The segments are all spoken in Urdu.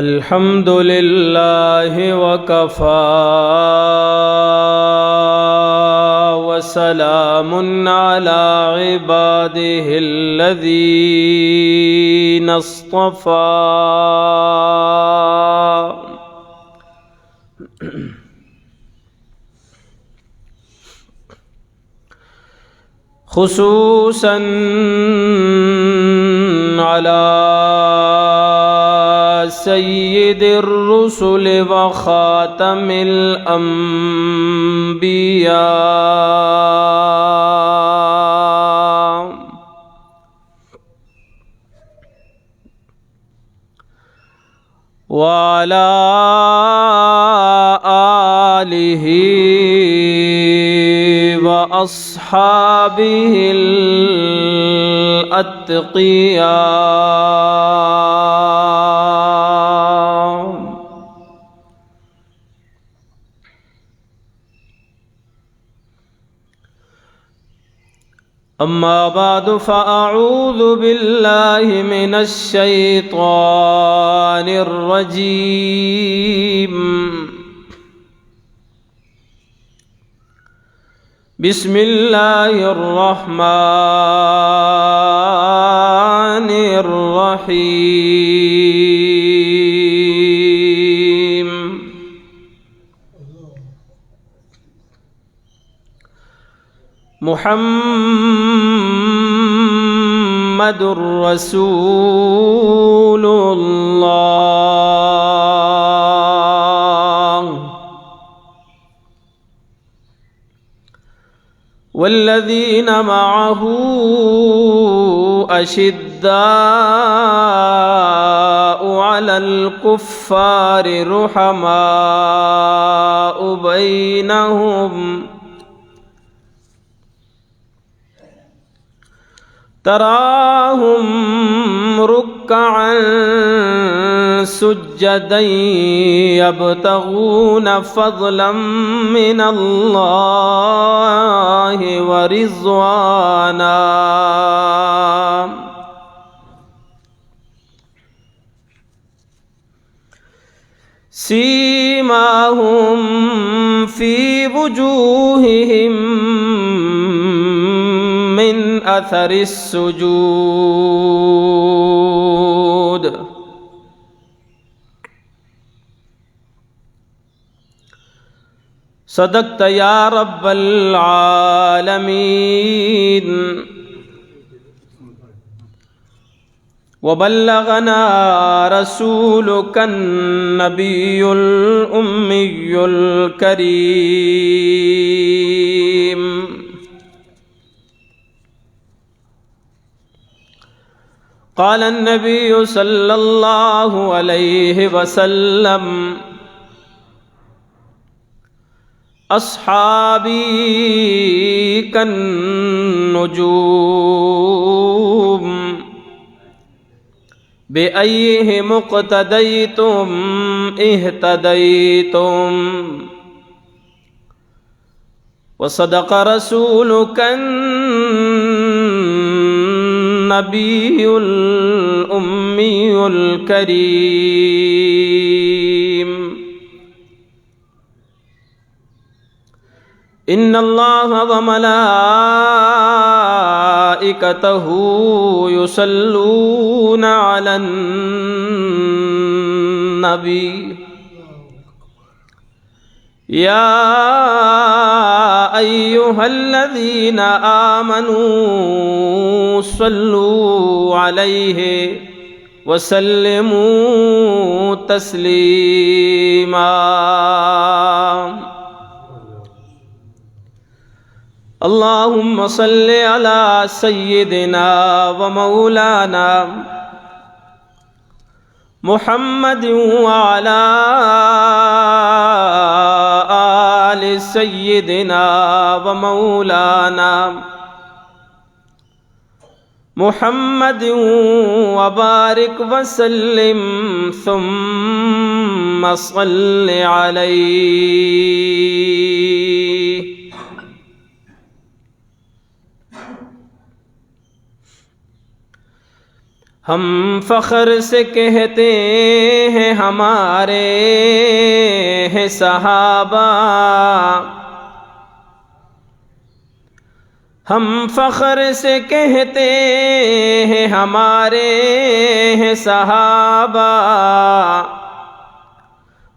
الحمد لله وكفى وسلام على عباده الذين اصطفى خصوصا على سيد الرسل وخاتم الأنبياء وعلى آله وأصحابه الأتقياء أما بعد فأعوذ بالله من الشيطان الرجيم بسم الله الرحمن الرحيم محمد رسول الله والذين معه أشداء على الكفار رحماء بينهم تراهم ركعا سجدا يبتغون فضلا من الله ورضوانا سيماهم في وجوههم من أثر السجود صدقت يا رب العالمين وبلغنا رسولك النبي الأمي الكريم قال النبي صلى الله عليه وسلم أصحابي كالنجوم بأيهم اقتديتم اهتديتم وصدق رسولك النبي الأمي الكريم إن الله وملائكته يصلون على النبي يا أيها الذين آمنوا صلوا عليه وسلموا تسليما اللهم صل على سيدنا ومولانا محمد وعلى آل سيدنا ومولانا محمد وبارك وسلم ثم صل عليه. ہم فخر سے کہتے ہیں ہمارے ہیں صحابہ، ہم فخر سے کہتے ہیں ہمارے ہیں صحابہ،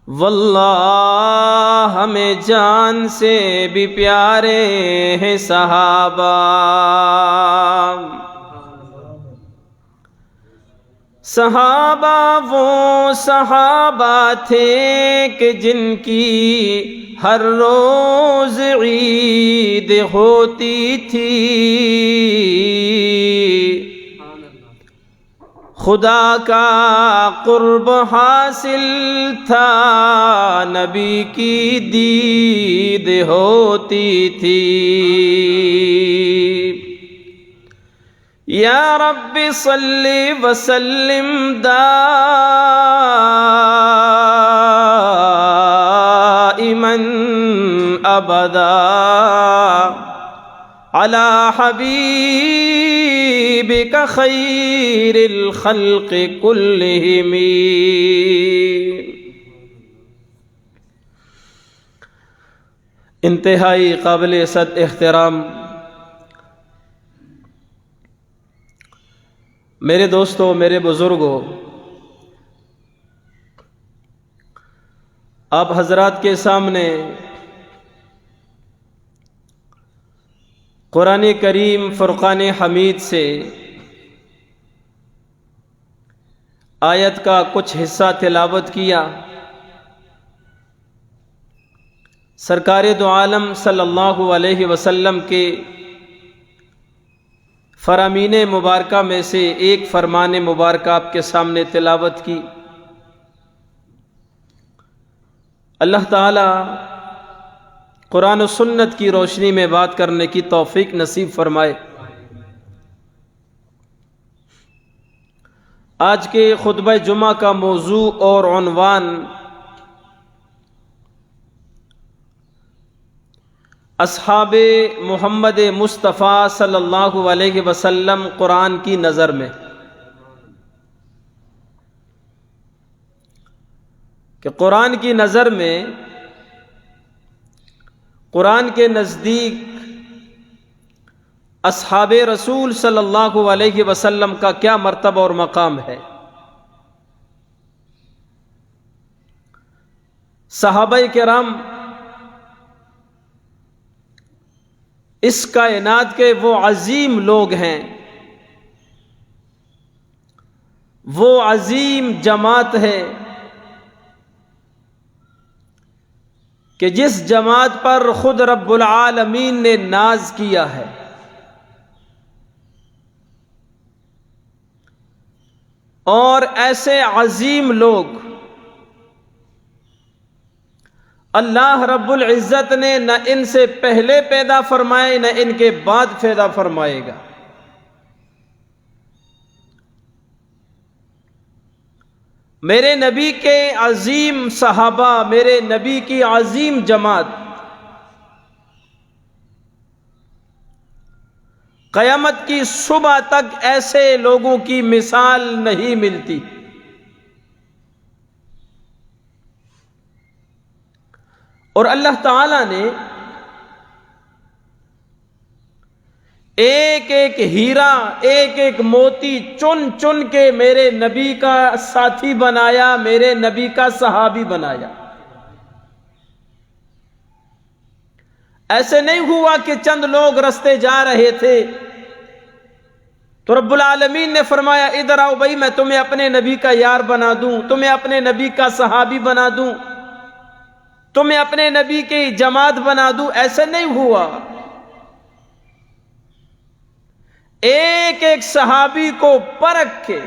واللہ ہمیں جان سے بھی پیارے ہیں صحابہ۔ صحابہ وہ صحابہ تھے کہ جن کی ہر روز عید ہوتی تھی، خدا کا قرب حاصل تھا، نبی کی دید ہوتی تھی۔ یا رب صلی وسلم دائما ابدا علی حبیبک خیر الخلق کلہم۔ انتہائی قابل صد احترام میرے دوستوں، میرے بزرگوں، آپ حضرات کے سامنے قرآن کریم فرقان حمید سے آیت کا کچھ حصہ تلاوت کیا۔ سرکار دو عالم صلی اللہ علیہ وسلم کے فرامین مبارکہ میں سے ایک فرمان مبارکہ آپ کے سامنے تلاوت کی۔ اللہ تعالی قرآن و سنت کی روشنی میں بات کرنے کی توفیق نصیب فرمائے۔ آج کے خطبہ جمعہ کا موضوع اور عنوان اصحاب محمد مصطفیٰ صلی اللہ علیہ وسلم قرآن کی نظر میں، کہ قرآن کی نظر میں، قرآن کے نزدیک اصحاب رسول صلی اللہ علیہ وسلم کا کیا مرتبہ اور مقام ہے۔ صحابہ کرام اس کائنات کے وہ عظیم لوگ ہیں، وہ عظیم جماعت ہے کہ جس جماعت پر خود رب العالمین نے ناز کیا ہے۔ اور ایسے عظیم لوگ اللہ رب العزت نے نہ ان سے پہلے پیدا فرمائے نہ ان کے بعد پیدا فرمائے گا۔ میرے نبی کے عظیم صحابہ، میرے نبی کی عظیم جماعت قیامت کی صبح تک ایسے لوگوں کی مثال نہیں ملتی۔ اور اللہ تعالی نے ایک ایک ہیرا، ایک ایک موتی چن چن کے میرے نبی کا ساتھی بنایا، میرے نبی کا صحابی بنایا۔ ایسے نہیں ہوا کہ چند لوگ رستے جا رہے تھے تو رب العالمین نے فرمایا ادھر آؤ بھائی، میں تمہیں اپنے نبی کا یار بنا دوں، تمہیں اپنے نبی کا صحابی بنا دوں، تمہیں اپنے نبی کی جماعت بنا دوں۔ ایسے نہیں ہوا۔ ایک ایک صحابی کو پرکھ کے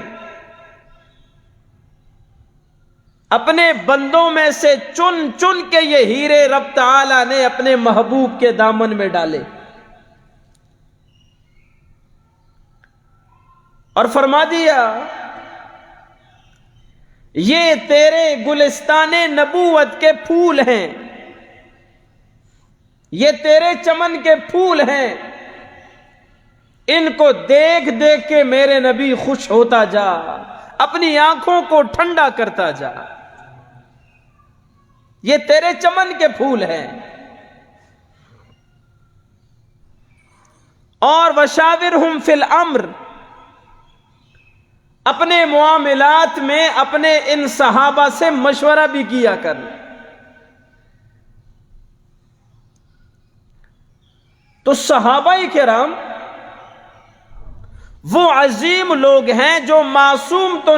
اپنے بندوں میں سے چن چن کے یہ ہیرے رب تعالی نے اپنے محبوب کے دامن میں ڈالے اور فرما دیا یہ تیرے گلستان نبوت کے پھول ہیں، یہ تیرے چمن کے پھول ہیں، ان کو دیکھ دیکھ کے میرے نبی خوش ہوتا جا، اپنی آنکھوں کو ٹھنڈا کرتا جا۔ یہ تیرے چمن کے پھول ہیں۔ اور وشاورہم فی الامر، اپنے معاملات میں اپنے ان صحابہ سے مشورہ بھی کیا کر۔ تو صحابہ کرام وہ عظیم لوگ ہیں جو معصوم تو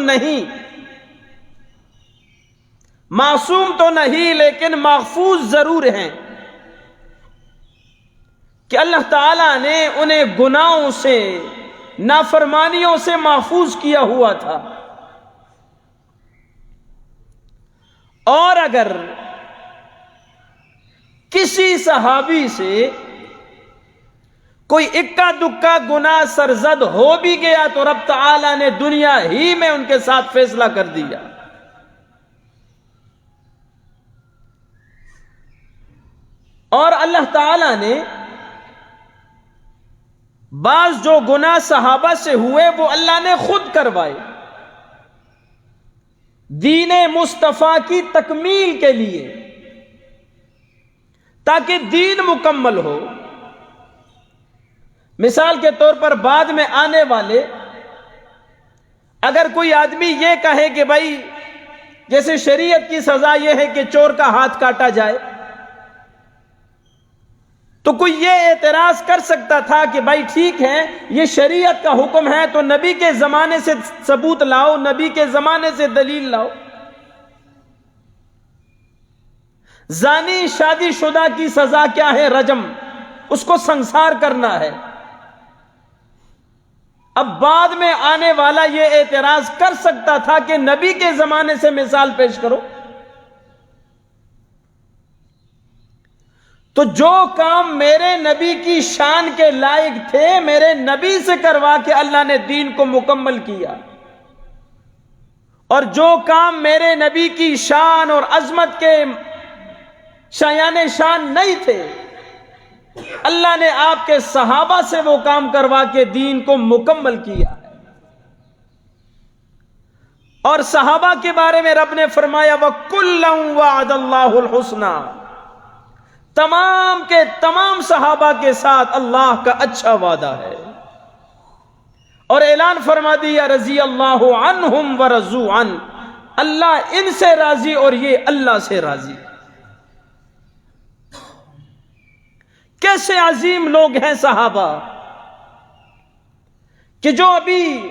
نہیں لیکن محفوظ ضرور ہیں کہ اللہ تعالیٰ نے انہیں گناہوں سے، نافرمانیوں سے محفوظ کیا ہوا تھا۔ اور اگر کسی صحابی سے کوئی اکا دکا گناہ سرزد ہو بھی گیا تو رب تعالیٰ نے دنیا ہی میں ان کے ساتھ فیصلہ کر دیا۔ اور اللہ تعالیٰ نے بعض جو گناہ صحابہ سے ہوئے وہ اللہ نے خود کروائے، دین مصطفیٰ کی تکمیل کے لیے، تاکہ دین مکمل ہو۔ مثال کے طور پر بعد میں آنے والے، اگر کوئی آدمی یہ کہے کہ بھائی جیسے شریعت کی سزا یہ ہے کہ چور کا ہاتھ کاٹا جائے، تو کوئی یہ اعتراض کر سکتا تھا کہ بھائی ٹھیک ہے یہ شریعت کا حکم ہے تو نبی کے زمانے سے ثبوت لاؤ، نبی کے زمانے سے دلیل لاؤ۔ زانی شادی شدہ کی سزا کیا ہے؟ رجم، اس کو سنسار کرنا ہے۔ اب بعد میں آنے والا یہ اعتراض کر سکتا تھا کہ نبی کے زمانے سے مثال پیش کرو۔ تو جو کام میرے نبی کی شان کے لائق تھے میرے نبی سے کروا کے اللہ نے دین کو مکمل کیا، اور جو کام میرے نبی کی شان اور عظمت کے شایان شان نہیں تھے اللہ نے آپ کے صحابہ سے وہ کام کروا کے دین کو مکمل کیا ہے۔ اور صحابہ کے بارے میں رب نے فرمایا وَكُلًّا وَعَدَ اللَّهُ الْحُسْنَى، تمام کے تمام صحابہ کے ساتھ اللہ کا اچھا وعدہ ہے۔ اور اعلان فرما دیا رضی اللہ عنہم ورضوا عنہ، اللہ ان سے راضی اور یہ اللہ سے راضی۔ کیسے عظیم لوگ ہیں صحابہ کہ جو ابھی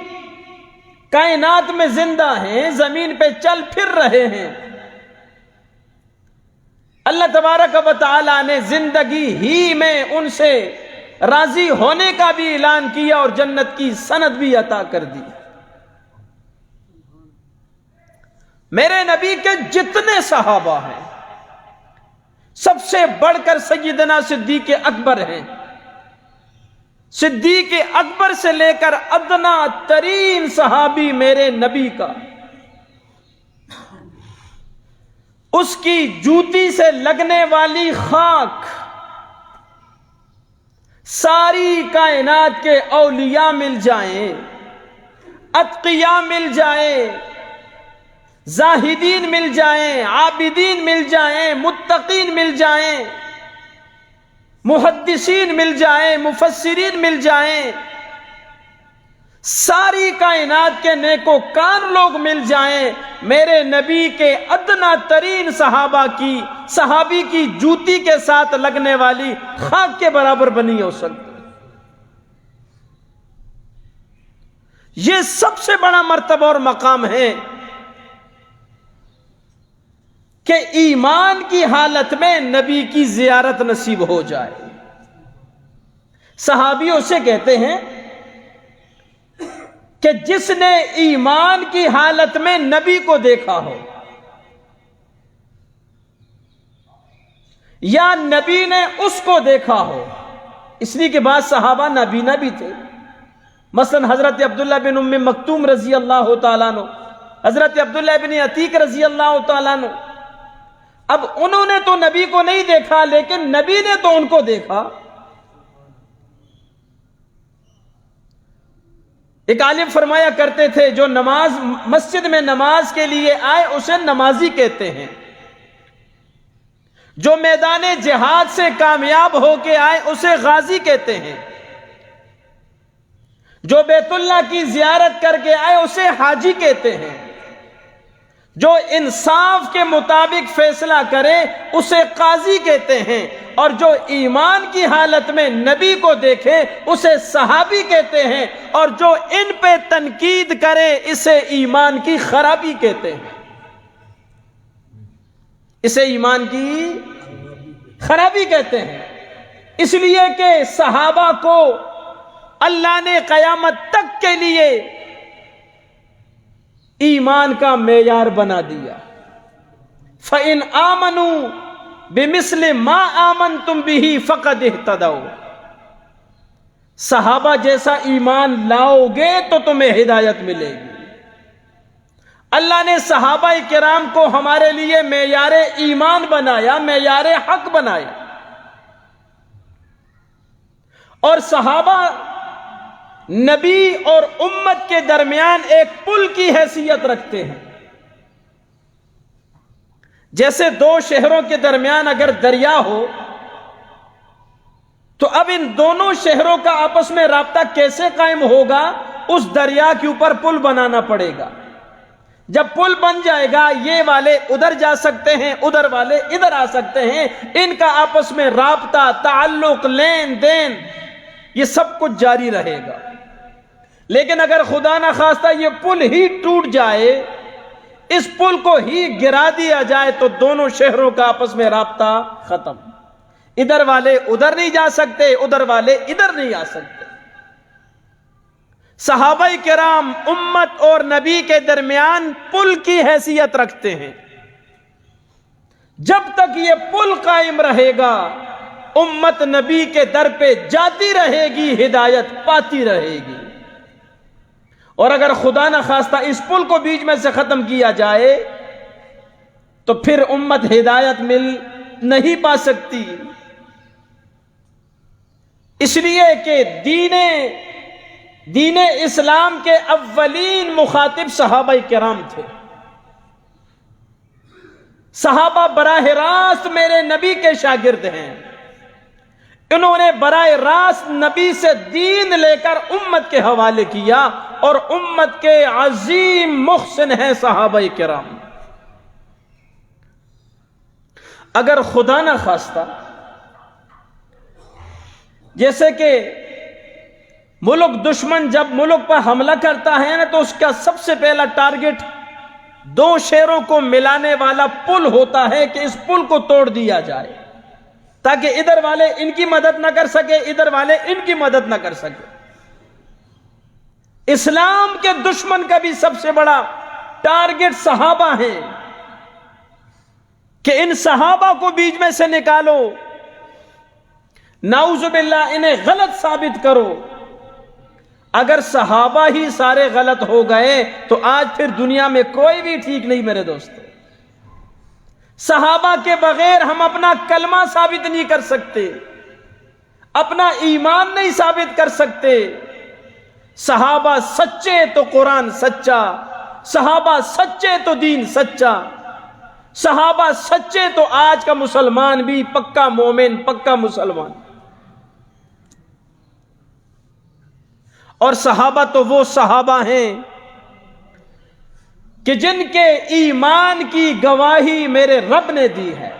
کائنات میں زندہ ہیں، زمین پہ چل پھر رہے ہیں۔ اللہ تبارک و تعالی نے زندگی ہی میں ان سے راضی ہونے کا بھی اعلان کیا اور جنت کی سند بھی عطا کر دی۔ میرے نبی کے جتنے صحابہ ہیں سب سے بڑھ کر سیدنا صدیق اکبر ہیں۔ صدیق اکبر سے لے کر ادنا ترین صحابی میرے نبی کا، اس کی جوتی سے لگنے والی خاک ساری کائنات کے اولیاء مل جائیں، اتقیاء مل جائیں، زاہدین مل جائیں، عابدین مل جائیں، متقین مل جائیں، محدثین مل جائیں، مفسرین مل جائیں، ساری کائنات کے نیکوکار لوگ مل جائیں، میرے نبی کے ادنا ترین صحابی کی جوتی کے ساتھ لگنے والی خاک کے برابر بنی ہو سکتی۔ یہ سب سے بڑا مرتبہ اور مقام ہے کہ ایمان کی حالت میں نبی کی زیارت نصیب ہو جائے۔ صحابیوں سے کہتے ہیں کہ جس نے ایمان کی حالت میں نبی کو دیکھا ہو یا نبی نے اس کو دیکھا ہو، اس لیے کہ بعض صحابہ نابینا بھی تھے، مثلا حضرت عبداللہ بن ام مکتوم رضی اللہ تعالیٰ عنہ، حضرت عبداللہ بن عتیق رضی اللہ تعالیٰ عنہ۔ اب انہوں نے تو نبی کو نہیں دیکھا لیکن نبی نے تو ان کو دیکھا۔ ایک عالم فرمایا کرتے تھے جو مسجد میں نماز کے لیے آئے اسے نمازی کہتے ہیں، جو میدان جہاد سے کامیاب ہو کے آئے اسے غازی کہتے ہیں، جو بیت اللہ کی زیارت کر کے آئے اسے حاجی کہتے ہیں، جو انصاف کے مطابق فیصلہ کرے اسے قاضی کہتے ہیں، اور جو ایمان کی حالت میں نبی کو دیکھے اسے صحابی کہتے ہیں، اور جو ان پہ تنقید کرے اسے ایمان کی خرابی کہتے ہیں، اسے ایمان کی خرابی کہتے ہیں۔ اس لیے کہ صحابہ کو اللہ نے قیامت تک کے لیے ایمان کا معیار بنا دیا۔ فَإِنْ آمَنُوا بِمِثْلِ مَا آمَنْتُمْ بِهِ فَقَدْ اهْتَدَوْا، صحابہ جیسا ایمان لاؤ گے تو تمہیں ہدایت ملے گی۔ اللہ نے صحابہ کرام کو ہمارے لیے معیار ایمان بنایا، معیار حق بنایا، اور صحابہ نبی اور امت کے درمیان ایک پل کی حیثیت رکھتے ہیں۔ جیسے دو شہروں کے درمیان اگر دریا ہو تو اب ان دونوں شہروں کا آپس میں رابطہ کیسے قائم ہوگا؟ اس دریا کے اوپر پل بنانا پڑے گا۔ جب پل بن جائے گا یہ والے ادھر جا سکتے ہیں، ادھر والے ادھر آ سکتے ہیں، ان کا آپس میں رابطہ، تعلق، لین دین یہ سب کچھ جاری رہے گا۔ لیکن اگر خدا نہ خواستہ یہ پل ہی ٹوٹ جائے، اس پل کو ہی گرا دیا جائے تو دونوں شہروں کا آپس میں رابطہ ختم، ادھر والے ادھر نہیں جا سکتے، ادھر والے ادھر نہیں آ سکتے۔ صحابہ کرام امت اور نبی کے درمیان پل کی حیثیت رکھتے ہیں۔ جب تک یہ پل قائم رہے گا امت نبی کے در پہ جاتی رہے گی، ہدایت پاتی رہے گی، اور اگر خدا نہ خواستہ اس پل کو بیچ میں سے ختم کیا جائے تو پھر امت ہدایت مل نہیں پا سکتی۔ اس لیے کہ دین اسلام کے اولین مخاطب صحابہ کرام تھے۔ صحابہ براہ راست میرے نبی کے شاگرد ہیں، انہوں نے براہ راست نبی سے دین لے کر امت کے حوالے کیا، اور امت کے عظیم محسن ہیں صحابہ کرام۔ اگر خدا نہ خواستہ جیسے کہ ملک دشمن جب ملک پر حملہ کرتا ہے نا تو اس کا سب سے پہلا ٹارگٹ دو شہروں کو ملانے والا پل ہوتا ہے کہ اس پل کو توڑ دیا جائے، تاکہ ادھر والے ان کی مدد نہ کر سکے، ادھر والے ان کی مدد نہ کر سکے۔ اسلام کے دشمن کا بھی سب سے بڑا ٹارگٹ صحابہ ہیں کہ ان صحابہ کو بیچ میں سے نکالو، نعوذ باللہ انہیں غلط ثابت کرو۔ اگر صحابہ ہی سارے غلط ہو گئے تو آج پھر دنیا میں کوئی بھی ٹھیک نہیں میرے دوستو۔ صحابہ کے بغیر ہم اپنا کلمہ ثابت نہیں کر سکتے، اپنا ایمان نہیں ثابت کر سکتے۔ صحابہ سچے تو قرآن سچا، صحابہ سچے تو دین سچا، صحابہ سچے تو آج کا مسلمان بھی پکا مومن، پکا مسلمان۔ اور صحابہ تو وہ صحابہ ہیں کہ جن کے ایمان کی گواہی میرے رب نے دی ہے۔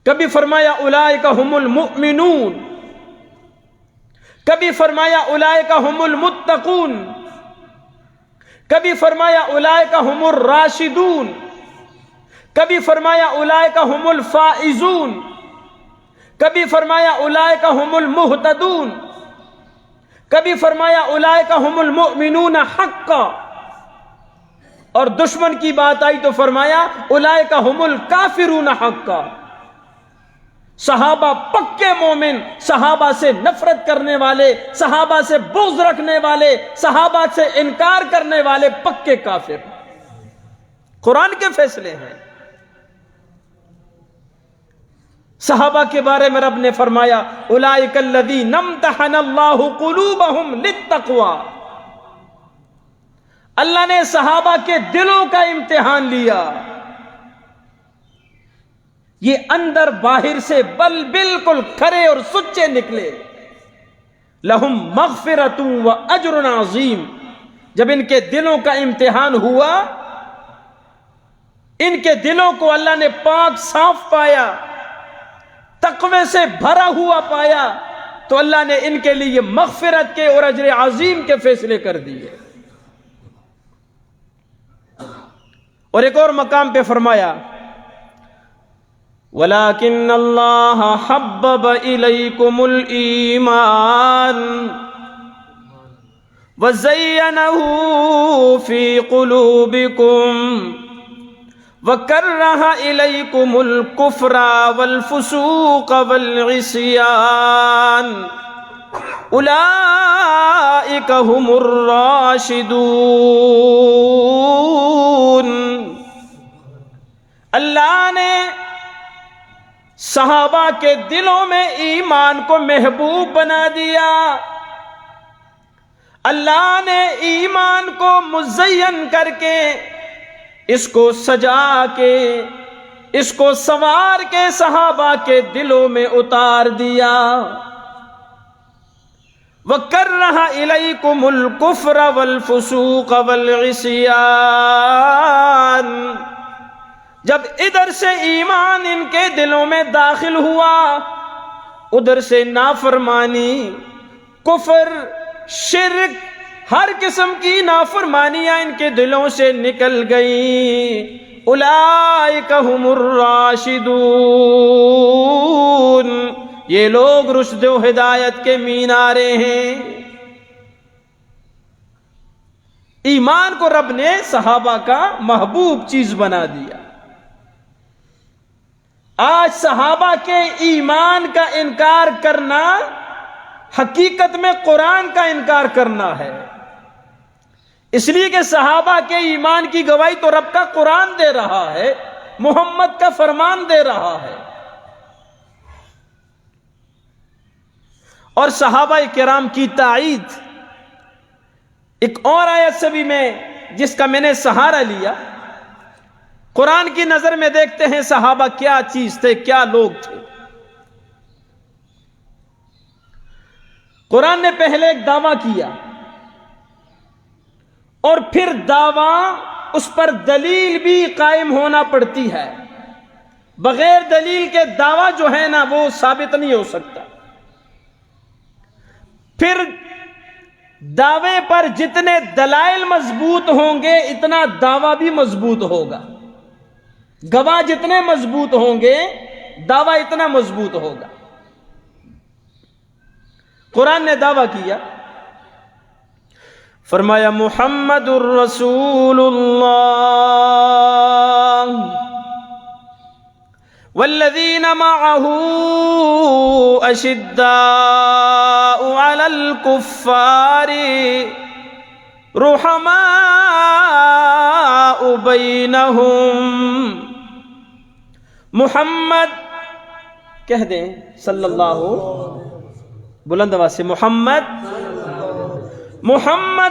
کبھی فرمایا اولئک ھم المؤمنون، کبھی فرمایا اولئک ھم المتقون، کبھی فرمایا اولئک ھم الراشدون، کبھی فرمایا اولئک ھم الفائزون، کبھی فرمایا اولئک ھم المہتدون، کبھی فرمایا اولئک ھم المؤمنون حقا، اور دشمن کی بات آئی تو فرمایا اولئک ھم الکافرون حقا۔ صحابہ پکے مومن، صحابہ سے نفرت کرنے والے، صحابہ سے بغض رکھنے والے، صحابہ سے انکار کرنے والے پکے کافر۔ قرآن کے فیصلے ہیں۔ صحابہ کے بارے میں رب نے فرمایا اولئک الذین امتحن اللہ قلوبہم للتقوی، اللہ نے صحابہ کے دلوں کا امتحان لیا، یہ اندر باہر سے بالکل کھرے اور سچے نکلے۔ لہم مغفرۃ و اجر عظیم، جب ان کے دلوں کا امتحان ہوا، ان کے دلوں کو اللہ نے پاک صاف پایا، تقوی سے بھرا ہوا پایا، تو اللہ نے ان کے لیے مغفرت کے اور اجر عظیم کے فیصلے کر دیے۔ اور ایک اور مقام پہ فرمایا وَلَكِنَّ اللَّهَ حَبَّبَ إِلَيْكُمُ الْإِيمَانَ وَزَيَّنَهُ فِي قُلُوبِكُمْ وَكَرَّهَ إِلَيْكُمُ الْكُفْرَ وَالْفُسُوقَ وَالْعِصْيَانَ أُولَئِكَ هُمُ الرَّاشِدُونَ۔ اللہ نے صحابہ کے دلوں میں ایمان کو محبوب بنا دیا، اللہ نے ایمان کو مزین کر کے، اس کو سجا کے، اس کو سنوار کے صحابہ کے دلوں میں اتار دیا۔ وَكَرَّهَ إِلَيْكُمُ الْكُفْرَ وَالْفُسُوقَ وَالْعِصْيَانَ، جب ادھر سے ایمان ان کے دلوں میں داخل ہوا، ادھر سے نافرمانی، کفر، شرک، ہر قسم کی نافرمانیاں ان کے دلوں سے نکل گئیں۔ اولئک ھم الراشدون، یہ لوگ رشد و ہدایت کے مینارے ہیں۔ ایمان کو رب نے صحابہ کا محبوب چیز بنا دیا۔ آج صحابہ کے ایمان کا انکار کرنا حقیقت میں قرآن کا انکار کرنا ہے، اس لیے کہ صحابہ کے ایمان کی گواہی تو رب کا قرآن دے رہا ہے، محمد کا فرمان دے رہا ہے۔ اور صحابہ کرام کی تائید ایک اور آیت سے بھی میں جس کا میں نے سہارا لیا، قرآن کی نظر میں دیکھتے ہیں صحابہ کیا چیز تھے، کیا لوگ تھے۔ قرآن نے پہلے ایک دعویٰ کیا اور پھر دعویٰ اس پر دلیل بھی قائم ہونا پڑتی ہے، بغیر دلیل کے دعویٰ جو ہے نا وہ ثابت نہیں ہو سکتا۔ پھر دعوے پر جتنے دلائل مضبوط ہوں گے اتنا دعویٰ بھی مضبوط ہوگا، گواہ جتنے مضبوط ہوں گے دعویٰ اتنا مضبوط ہوگا۔ قرآن نے دعویٰ کیا، فرمایا محمد الرسول اللہ والذین معه اشداء علی الکفار رحماء بینہم۔ محمد کہہ دیں صلی اللہ، بلند آواز سے محمد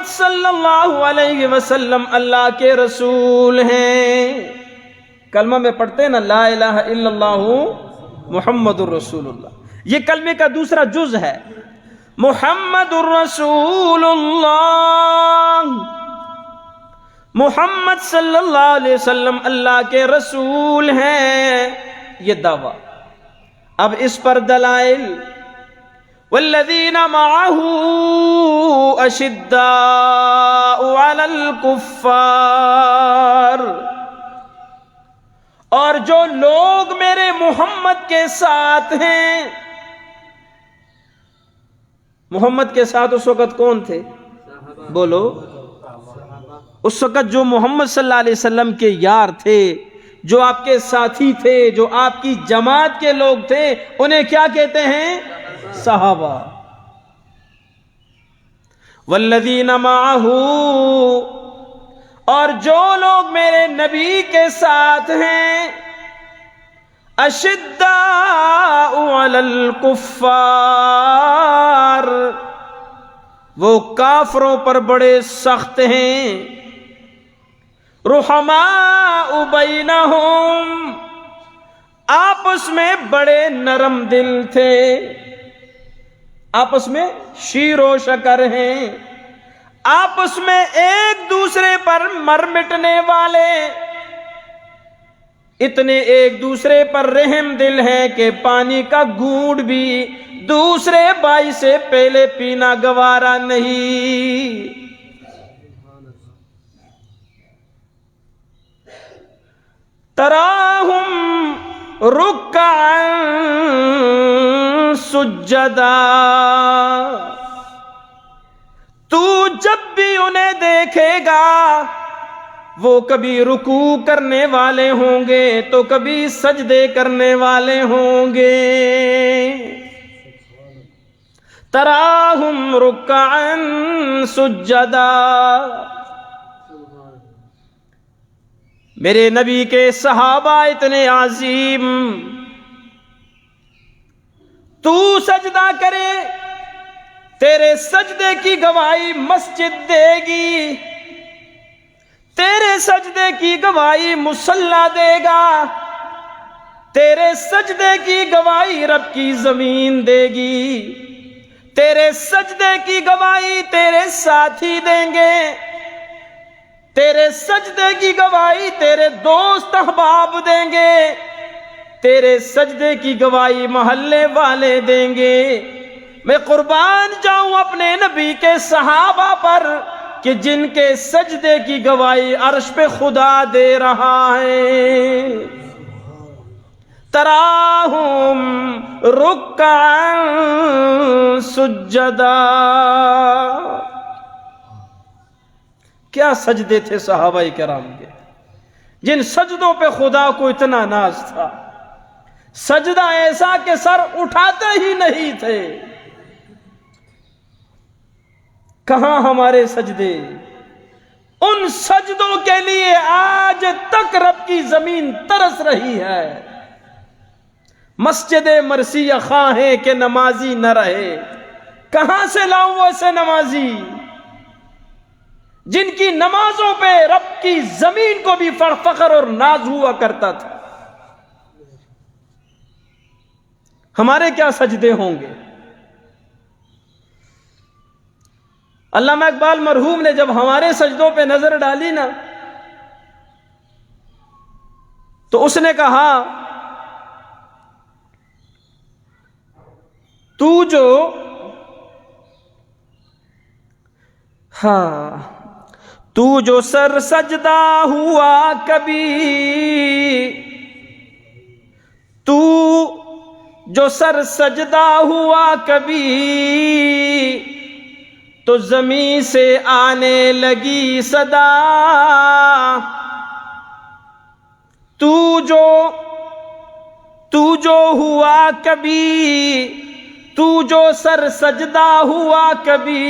صلی اللہ علیہ وسلم اللہ کے رسول ہیں۔ کلمہ میں پڑھتے ہیں نا لا الہ الا اللہ محمد الرسول اللہ، یہ کلمے کا دوسرا جز ہے۔ محمد الرسول اللہ، محمد صلی اللہ علیہ وسلم اللہ کے رسول ہیں، یہ دعویٰ۔ اب اس پر دلائل، والذین معه اشداء علی الکفار، اور جو لوگ میرے محمد کے ساتھ ہیں۔ محمد کے ساتھ اس وقت کون تھے؟ بولو، اس وقت جو محمد صلی اللہ علیہ وسلم کے یار تھے، جو آپ کے ساتھی تھے، جو آپ کی جماعت کے لوگ تھے، انہیں کیا کہتے ہیں؟ صحابہ۔ والذین معه، اور جو لوگ میرے نبی کے ساتھ ہیں، اشداء علی الکفار، وہ کافروں پر بڑے سخت ہیں. رحماء بینہم، آپس میں بڑے نرم دل تھے، آپس میں شیر و شکر ہیں، آپس میں ایک دوسرے پر مر مٹنے والے، اتنے ایک دوسرے پر رحم دل ہیں کہ پانی کا گھونٹ بھی دوسرے بھائی سے پہلے پینا گوارا نہیں. تراہم رکعا سجدا، تو جب بھی انہیں دیکھے گا وہ کبھی رکوع کرنے والے ہوں گے تو کبھی سجدے کرنے والے ہوں گے. تراہم رکعا سجدا. میرے نبی کے صحابہ اتنے عظیم، تو سجدہ کرے تیرے سجدے کی گواہی مسجد دے گی، تیرے سجدے کی گواہی مصلی دے گا، تیرے سجدے کی گواہی رب کی زمین دے گی، تیرے سجدے کی گواہی تیرے ساتھی دیں گے، تیرے سجدے کی گواہی تیرے دوست احباب دیں گے، تیرے سجدے کی گواہی محلے والے دیں گے. میں قربان جاؤں اپنے نبی کے صحابہ پر کہ جن کے سجدے کی گواہی عرش پہ خدا دے رہا ہے. تراہم رکعا سجدا. کیا سجدے تھے صحابہ کرام کے، جن سجدوں پہ خدا کو اتنا ناز تھا. سجدہ ایسا کہ سر اٹھاتے ہی نہیں تھے. کہاں ہمارے سجدے؟ ان سجدوں کے لیے آج تک رب کی زمین ترس رہی ہے. مسجد مرثیہ خواہ ہے کہ نمازی نہ رہے. کہاں سے لاؤں ایسے نمازی جن کی نمازوں پہ رب کی زمین کو بھی فخر اور ناز ہوا کرتا تھا؟ ہمارے کیا سجدے ہوں گے؟ علامہ اقبال مرحوم نے جب ہمارے سجدوں پہ نظر ڈالی نا تو اس نے کہا تو جو سر سجدہ ہوا کبھی، تو جو سر سجدہ ہوا کبھی، تو زمین سے آنے لگی صدا. تو جو ہوا کبھی، تو جو سر سجدہ ہوا کبھی،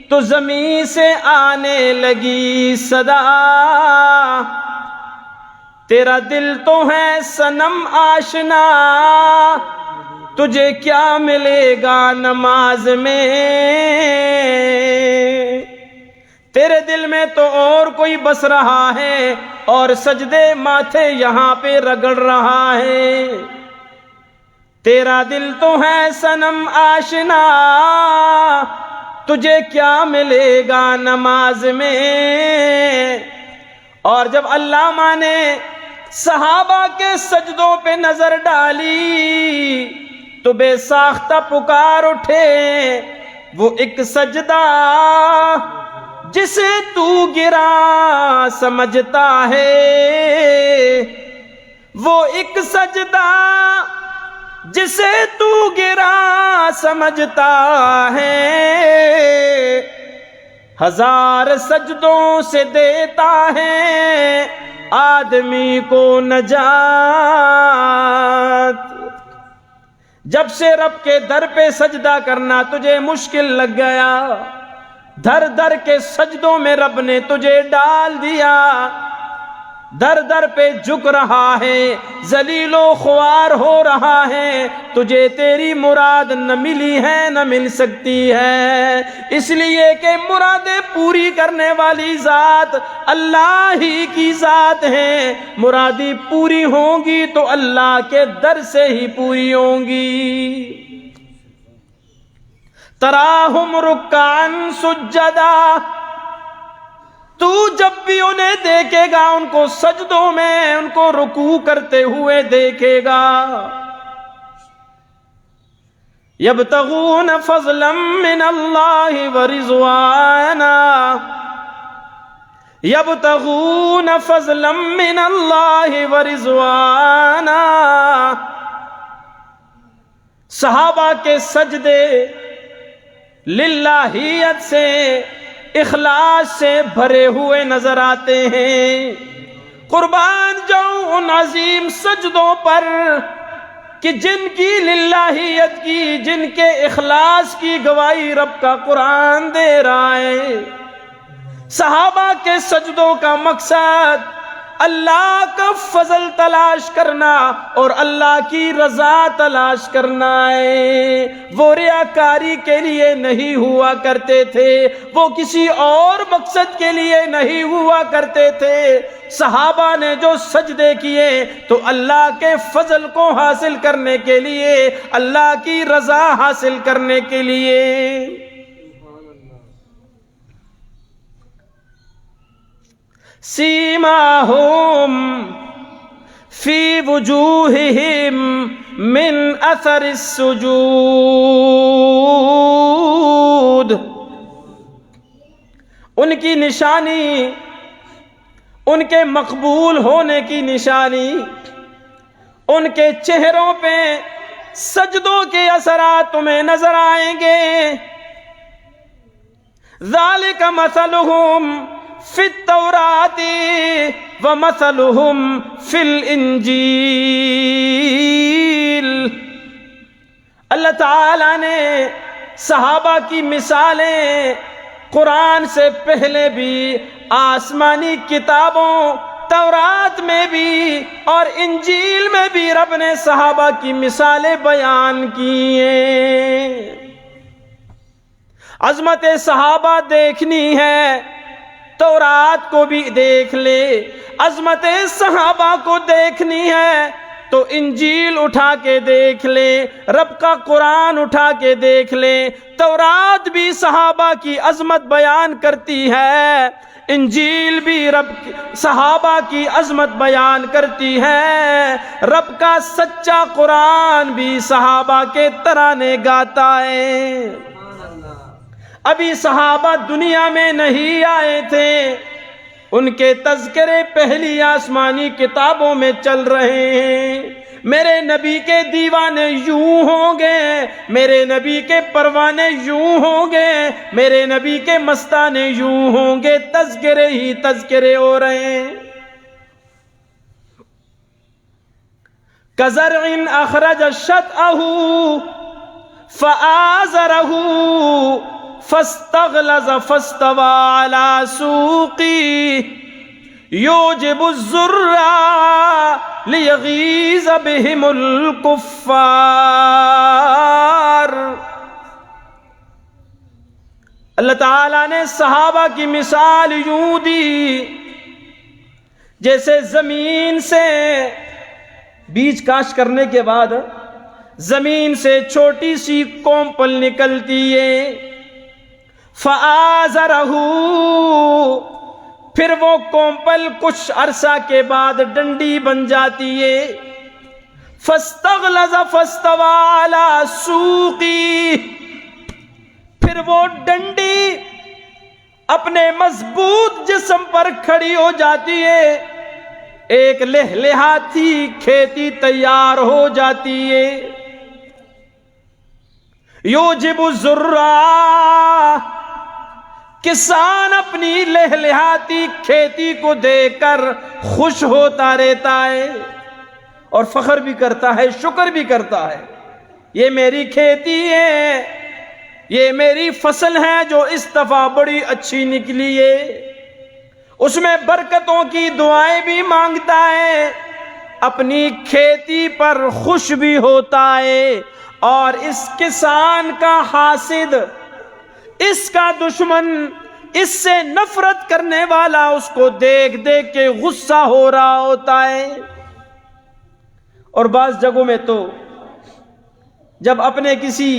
تو زمین سے آنے لگی صدا. تیرا دل تو ہے صنم آشنا، تجھے کیا ملے گا نماز میں؟ تیرے دل میں تو اور کوئی بس رہا ہے اور سجدے ماتھے یہاں پہ رگڑ رہا ہے. تیرا دل تو ہے صنم آشنا، تجھے کیا ملے گا نماز میں؟ اور جب علامہ نے صحابہ کے سجدوں پہ نظر ڈالی تو بے ساختہ پکار اٹھے. وہ ایک سجدہ جسے تو گرا سمجھتا ہے، وہ ایک سجدہ جسے تو گرا سمجھتا ہے، ہزار سجدوں سے دیتا ہے آدمی کو نجات. جب سے رب کے در پہ سجدہ کرنا تجھے مشکل لگ گیا، در در کے سجدوں میں رب نے تجھے ڈال دیا. در در پہ جھک رہا ہے، ذلیل و خوار ہو رہا ہے، تجھے تیری مراد نہ ملی ہے نہ مل سکتی ہے، اس لیے کہ مرادیں پوری کرنے والی ذات اللہ ہی کی ذات ہے۔ مرادیں پوری ہوں گی تو اللہ کے در سے ہی پوری ہوں گی۔ تراہم رکعا سجدا، تو جب بھی انہیں دیکھے گا ان کو سجدوں میں، ان کو رکوع کرتے ہوئے دیکھے گا۔ یبتغون فضلا من اللہ ورضوانا، یبتغون فضلا من اللہ ورضوانا۔ صحابہ کے سجدے للہیت سے، اخلاص سے بھرے ہوئے نظر آتے ہیں۔ قربان جاؤں ان عظیم سجدوں پر کہ جن کی للہیت کی، جن کے اخلاص کی گواہی رب کا قرآن دے رہا ہے۔ صحابہ کے سجدوں کا مقصد اللہ کا فضل تلاش کرنا اور اللہ کی رضا تلاش کرنا ہے۔ وہ ریاکاری کے لیے نہیں ہوا کرتے تھے، وہ کسی اور مقصد کے لیے نہیں ہوا کرتے تھے۔ صحابہ نے جو سجدے کیے تو اللہ کے فضل کو حاصل کرنے کے لیے، اللہ کی رضا حاصل کرنے کے لیے۔ سیماہم فی وجوہہم من اثر السجود، ان کی نشانی، ان کے مقبول ہونے کی نشانی، ان کے چہروں پہ سجدوں کے اثرات تمہیں نظر آئیں گے۔ ذالک مثلہم فی التوراۃ ومثلہم فی الانجیل۔ اللہ تعالیٰ نے صحابہ کی مثالیں قرآن سے پہلے بھی آسمانی کتابوں تورات میں بھی اور انجیل میں بھی رب نے صحابہ کی مثالیں بیان کی ہیں۔ عظمت صحابہ دیکھنی ہے، تورات کو بھی دیکھ لے۔ عظمت صحابہ کو دیکھنی ہے تو انجیل اٹھا کے دیکھ لے، رب کا قرآن اٹھا کے دیکھ لے۔ تورات بھی صحابہ کی عظمت بیان کرتی ہے، انجیل بھی صحابہ کی عظمت بیان کرتی ہے۔ رب کا سچا قرآن بھی صحابہ کے ترانے گاتا ہے۔ ابھی صحابہ دنیا میں نہیں آئے تھے، ان کے تذکرے پہلی آسمانی کتابوں میں چل رہے ہیں۔ میرے نبی کے دیوانے یوں ہوں گے، میرے نبی کے پروانے یوں ہوں گے، میرے نبی کے مستانے یوں ہوں گے، تذکرے ہی تذکرے ہو رہے ہیں۔ کزرع اخرج شطأہ فآزرہ فاستغلظ فاستوى على سوقه يوجب الزراع ليغيظ بهم الكفار۔ اللہ تعالیٰ نے صحابہ کی مثال یوں دی جیسے زمین سے بیج کاشت کرنے کے بعد زمین سے چھوٹی سی کونپل نکلتی ہے، فآزرہ، پھر وہ کونپل کچھ عرصہ کے بعد ڈنڈی بن جاتی ہے، فاستغلظ فاستوى على سوقه، پھر وہ ڈنڈی اپنے مضبوط جسم پر کھڑی ہو جاتی ہے، ایک لہلہاتی کھیتی تیار ہو جاتی ہے۔ یوجب الزراع، کسان اپنی لہلہاتی کھیتی کو دیکھ کر خوش ہوتا رہتا ہے اور فخر بھی کرتا ہے، شکر بھی کرتا ہے، یہ میری کھیتی ہے، یہ میری فصل ہے جو اس دفعہ بڑی اچھی نکلی ہے۔ اس میں برکتوں کی دعائیں بھی مانگتا ہے، اپنی کھیتی پر خوش بھی ہوتا ہے، اور اس کسان کا حاسد، اس کا دشمن، اس سے نفرت کرنے والا اس کو دیکھ دیکھ کے غصہ ہو رہا ہوتا ہے۔ اور بعض جگہوں میں تو جب اپنے کسی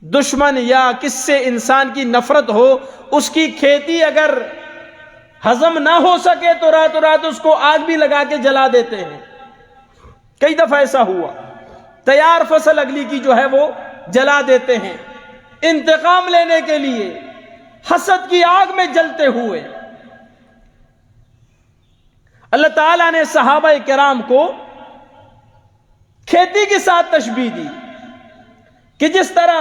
دشمن یا کس سے انسان کی نفرت ہو، اس کی کھیتی اگر ہضم نہ ہو سکے تو راتوں رات اس کو آگ بھی لگا کے جلا دیتے ہیں۔ کئی دفعہ ایسا ہوا، تیار فصل اگلی کی جو ہے وہ جلا دیتے ہیں انتقام لینے کے لیے، حسد کی آگ میں جلتے ہوئے۔ اللہ تعالیٰ نے صحابہ کرام کو کھیتی کے ساتھ تشبیہ دی کہ جس طرح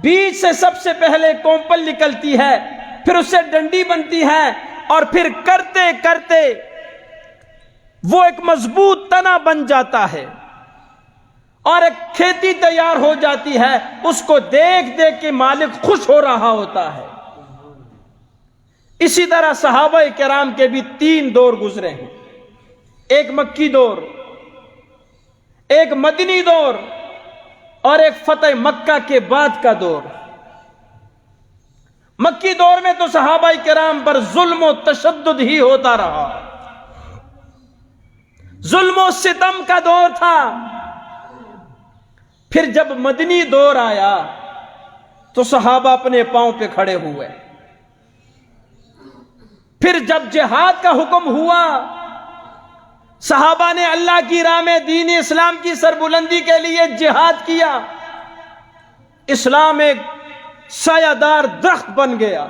بیج سے سب سے پہلے کومپل نکلتی ہے، پھر اس سے ڈنڈی بنتی ہے، اور پھر کرتے کرتے وہ ایک مضبوط تنا بن جاتا ہے اور ایک کھیتی تیار ہو جاتی ہے، اس کو دیکھ دیکھ کے مالک خوش ہو رہا ہوتا ہے۔ اسی طرح صحابہ کرام کے بھی 3 دور گزرے ہیں، ایک مکی دور، ایک مدنی دور، اور ایک فتح مکہ کے بعد کا دور۔ مکی دور میں تو صحابہ کرام پر ظلم و تشدد ہی ہوتا رہا، ظلم و ستم کا دور تھا۔ پھر جب مدنی دور آیا تو صحابہ اپنے پاؤں پہ کھڑے ہوئے۔ پھر جب جہاد کا حکم ہوا، صحابہ نے اللہ کی راہ میں دین اسلام کی سربلندی کے لیے جہاد کیا، اسلام ایک سایہ دار درخت بن گیا۔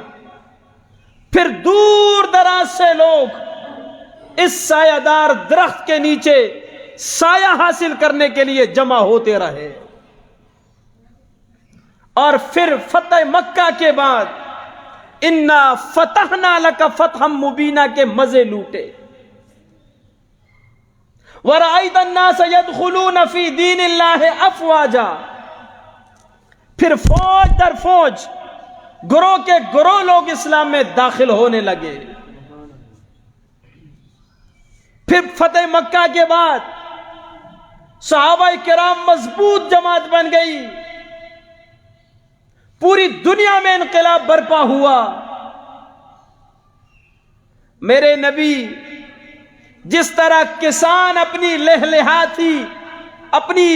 پھر دور دراز سے لوگ اس سایہ دار درخت کے نیچے سایہ حاصل کرنے کے لیے جمع ہوتے رہے، اور پھر فتح مکہ کے بعد انا فتحنا لک فتحا مبینا کے مزے لوٹے۔ وَرَأَيْتَ النَّاسَ يَدْخُلُونَ فِي دِينِ اللَّهِ أَفْوَاجًا، پھر فوج در فوج، گروہ کے گروہ لوگ اسلام میں داخل ہونے لگے۔ پھر فتح مکہ کے بعد صحابہ کرام مضبوط جماعت بن گئی، پوری دنیا میں انقلاب برپا ہوا۔ میرے نبی جس طرح کسان اپنی لہلہاتی، اپنی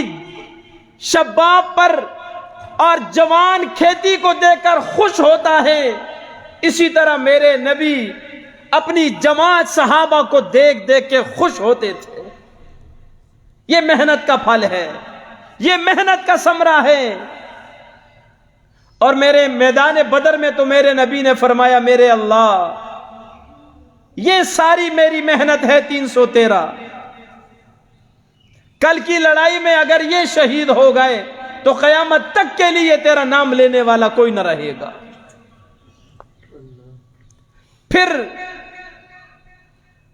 شباب پر اور جوان کھیتی کو دیکھ کر خوش ہوتا ہے، اسی طرح میرے نبی اپنی جماعت صحابہ کو دیکھ دیکھ کے خوش ہوتے تھے۔ یہ محنت کا پھل ہے، یہ محنت کا ثمرہ ہے۔ اور میرے میدان بدر میں تو میرے نبی نے فرمایا، میرے اللہ، یہ ساری میری محنت ہے 313، کل کی لڑائی میں اگر یہ شہید ہو گئے تو قیامت تک کے لیے تیرا نام لینے والا کوئی نہ رہے گا۔ پھر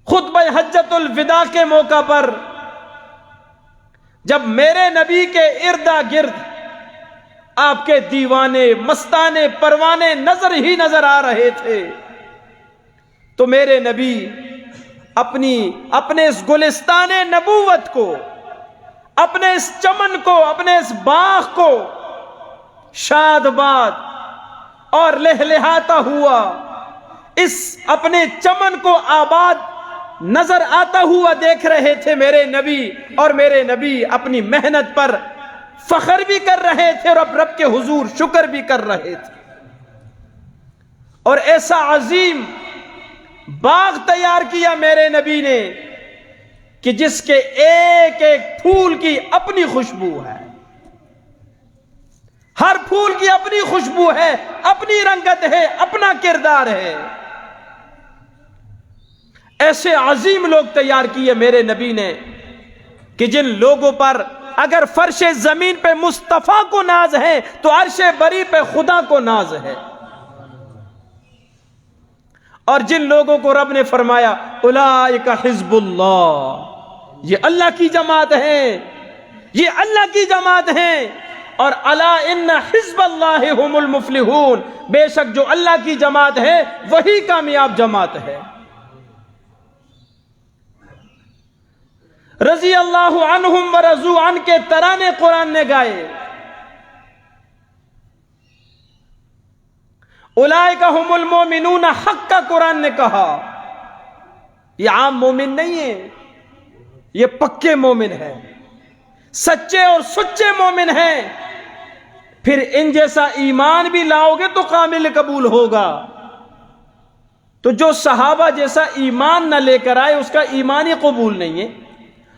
خطبہ حجۃ الوداع کے موقع پر جب میرے نبی کے اردا گرد آپ کے دیوانے، مستانے، پروانے نظر ہی نظر آ رہے تھے، تو میرے نبی اپنے اس گلستان نبوت کو، اپنے اس چمن کو، اپنے اس باغ کو شاد باد اور لہلہاتا ہوا، اس اپنے چمن کو آباد نظر آتا ہوا دیکھ رہے تھے میرے نبی، اور میرے نبی اپنی محنت پر فخر بھی کر رہے تھے اور رب کے حضور شکر بھی کر رہے تھے۔ اور ایسا عظیم باغ تیار کیا میرے نبی نے کہ جس کے ایک ایک پھول کی اپنی خوشبو ہے، ہر پھول کی اپنی خوشبو ہے، اپنی رنگت ہے، اپنا کردار ہے۔ ایسے عظیم لوگ تیار کیے میرے نبی نے کہ جن لوگوں پر اگر فرش زمین پہ مصطفیٰ کو ناز ہے تو عرش بری پہ خدا کو ناز ہے۔ اور جن لوگوں کو رب نے فرمایا اولئک حزب اللہ، یہ اللہ کی جماعت ہے، یہ اللہ کی جماعت ہے، اور الا ان حزب اللہ هم المفلحون، بے شک جو اللہ کی جماعت ہے وہی کامیاب جماعت ہے۔ رضی اللہ عنہم ورضوا عنہ کے ترانے قرآن نے گائے۔ اولئک هم المؤمنون حق کا قرآن نے کہا۔ یہ عام مومن نہیں ہے، یہ پکے مومن ہے، سچے اور سچے مومن ہیں۔ پھر ان جیسا ایمان بھی لاؤ گے تو کامل قبول ہوگا۔ تو جو صحابہ جیسا ایمان نہ لے کر آئے اس کا ایمان ہی قبول نہیں ہے،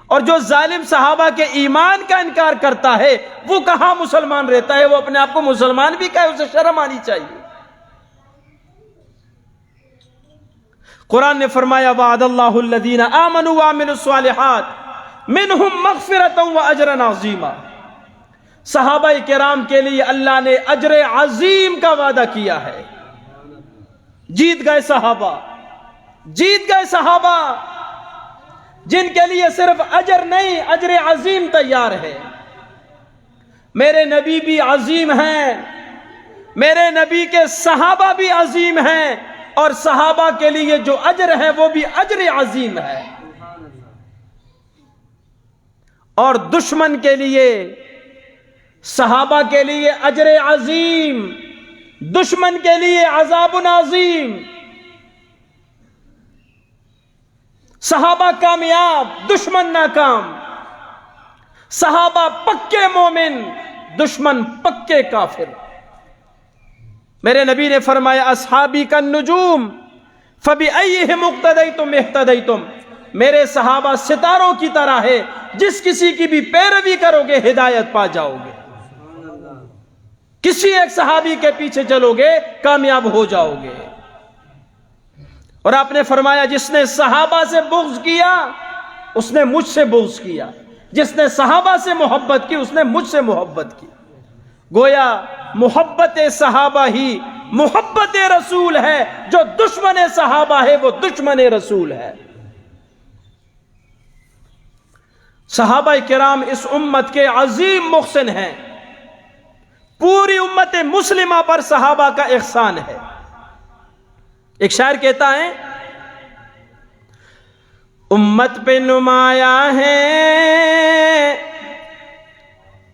اور جو ظالم صحابہ کے ایمان کا انکار کرتا ہے وہ کہاں مسلمان رہتا ہے؟ وہ اپنے آپ کو مسلمان بھی کہے، اسے شرم آنی چاہیے۔ قرآن نے فرمایا وعد اللہ الذین آمنوا وعملوا الصالحات منہم مغفرۃ واجرا عظیما، صحابہ کرام کے لیے اللہ نے اجر عظیم کا وعدہ کیا ہے۔ جیت گئے صحابہ، جیت گئے صحابہ جن کے لیے صرف اجر نہیں اجر عظیم تیار ہے۔ میرے نبی بھی عظیم ہیں، میرے نبی کے صحابہ بھی عظیم ہیں، اور صحابہ کے لیے جو اجر ہے وہ بھی اجر عظیم ہے۔ اور دشمن کے لیے، صحابہ کے لیے اجر عظیم، دشمن کے لیے عذاب عظیم۔ صحابہ کامیاب، دشمن ناکام، صحابہ پکے مومن، دشمن پکے کافر۔ میرے نبی نے فرمایا اصحابی کالنجوم فبأیہم اقتدیتم اہتدیتم، میرے صحابہ ستاروں کی طرح ہے، جس کسی کی بھی پیروی کرو گے ہدایت پا جاؤ گے۔ کسی ایک صحابی کے پیچھے چلو گے کامیاب ہو جاؤ گے۔ اور آپ نے فرمایا جس نے صحابہ سے بغض کیا اس نے مجھ سے بغض کیا، جس نے صحابہ سے محبت کی اس نے مجھ سے محبت کی۔ گویا محبت صحابہ ہی محبت رسول ہے، جو دشمن صحابہ ہے وہ دشمن رسول ہے۔ صحابہ کرام اس امت کے عظیم محسن ہیں، پوری امت مسلمہ پر صحابہ کا احسان ہے۔ ایک شاعر کہتا ہے امت پہ نمایاں ہے،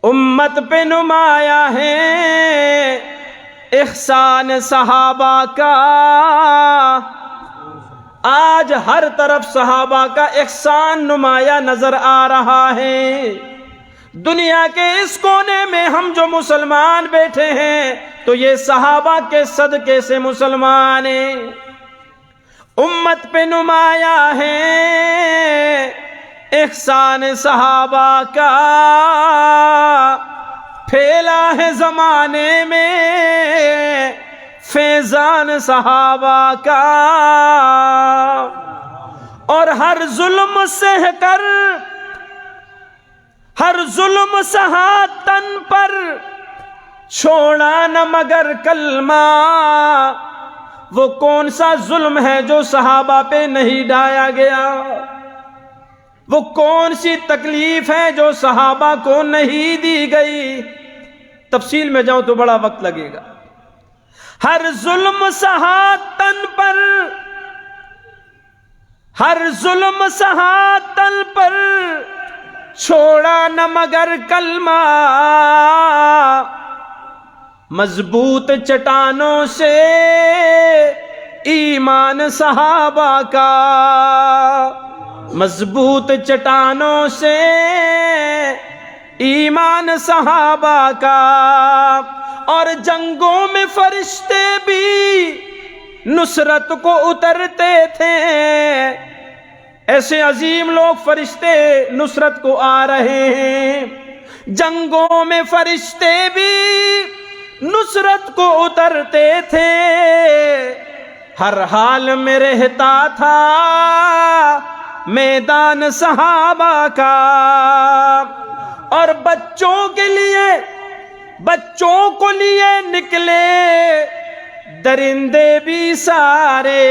امت پہ نمایاں ہے احسان صحابہ کا، آج ہر طرف صحابہ کا احسان نمایاں نظر آ رہا ہے۔ دنیا کے اس کونے میں ہم جو مسلمان بیٹھے ہیں تو یہ صحابہ کے صدقے سے مسلمان ہیں۔ امت پہ نمایاں ہے احسان صحابہ کا، پھیلا ہے زمانے میں فیضان صحابہ کا، اور ہر ظلم سہ کر، ہر ظلم سہا تن پر، چھوڑا نہ مگر کلمہ، وہ کون سا ظلم ہے جو صحابہ پہ نہیں ڈھایا گیا؟ وہ کون سی تکلیف ہے جو صحابہ کو نہیں دی گئی؟ تفصیل میں جاؤں تو بڑا وقت لگے گا۔ ہر ظلم سہا تن پر، ہر ظلم سہا تن پر، چھوڑا نہ مگر کلمہ، مضبوط چٹانوں سے ایمان صحابہ کا، مضبوط چٹانوں سے ایمان صحابہ کا، اور جنگوں میں فرشتے بھی نصرت کو اترتے تھے، ایسے عظیم لوگ فرشتے نصرت کو آ رہے ہیں۔ جنگوں میں فرشتے بھی نصرت کو اترتے تھے، ہر حال میں رہتا تھا میدان صحابہ کا، اور بچوں کے لیے، بچوں کو لیے نکلے درندے بھی سارے۔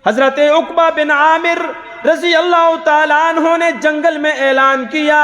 حضرت عقبہ بن عامر رضی اللہ تعالیٰ عنہ نے جنگل میں اعلان کیا